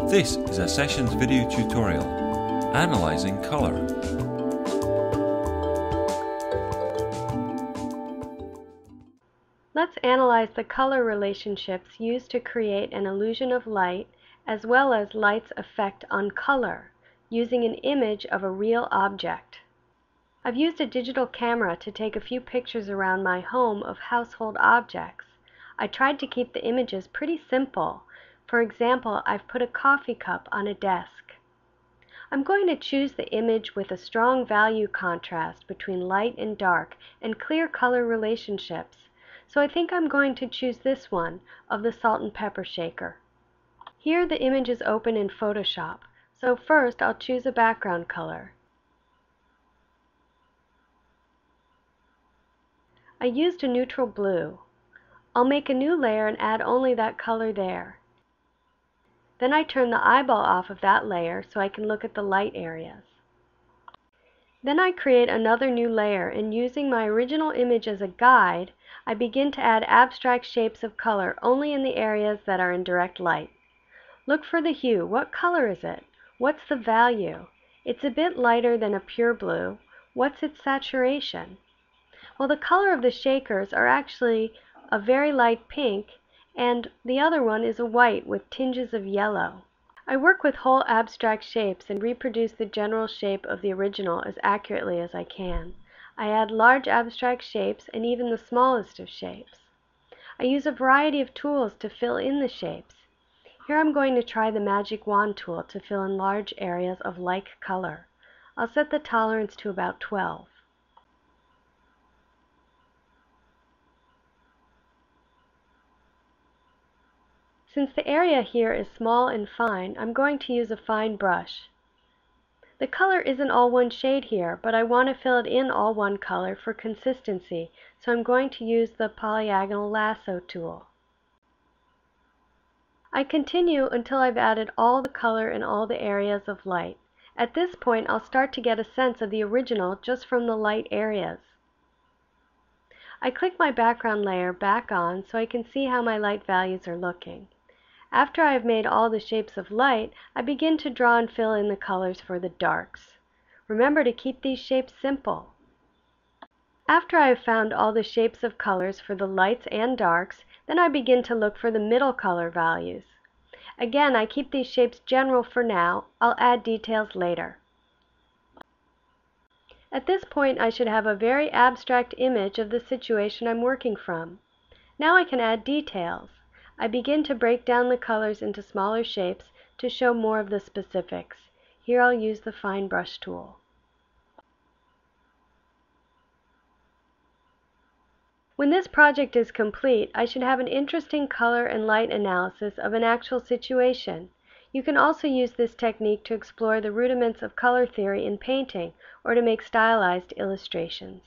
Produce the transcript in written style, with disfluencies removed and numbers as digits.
This is a Sessions video tutorial, analysing colour. Let's analyze the color relationships used to create an illusion of light, as well as light's effect on color, using an image of a real object. I've used a digital camera to take a few pictures around my home of household objects. I tried to keep the images pretty simple. For example, I've put a coffee cup on a desk. I'm going to choose the image with a strong value contrast between light and dark and clear color relationships. So I think I'm going to choose this one of the salt and pepper shaker. Here the image is open in Photoshop, so first I'll choose a background color. I used a neutral blue. I'll make a new layer and add only that color there. Then I turn the eyeball off of that layer so I can look at the light areas. Then I create another new layer, and using my original image as a guide, I begin to add abstract shapes of color only in the areas that are in direct light. Look for the hue. What color is it? What's the value? It's a bit lighter than a pure blue. What's its saturation? Well, the color of the shakers are actually a very light pink, and the other one is a white with tinges of yellow. I work with whole abstract shapes and reproduce the general shape of the original as accurately as I can. I add large abstract shapes and even the smallest of shapes. I use a variety of tools to fill in the shapes. Here I'm going to try the magic wand tool to fill in large areas of like color. I'll set the tolerance to about 12. Since the area here is small and fine, I'm going to use a fine brush. The color isn't all one shade here, but I want to fill it in all one color for consistency, so I'm going to use the polyagonal lasso tool. I continue until I've added all the color in all the areas of light. At this point, I'll start to get a sense of the original just from the light areas. I click my background layer back on so I can see how my light values are looking. After I have made all the shapes of light, I begin to draw and fill in the colors for the darks. Remember to keep these shapes simple. After I have found all the shapes of colors for the lights and darks, then I begin to look for the middle color values. Again, I keep these shapes general for now. I'll add details later. At this point, I should have a very abstract image of the situation I'm working from. Now I can add details. I begin to break down the colors into smaller shapes to show more of the specifics. Here I'll use the fine brush tool. When this project is complete, I should have an interesting color and light analysis of an actual situation. You can also use this technique to explore the rudiments of color theory in painting or to make stylized illustrations.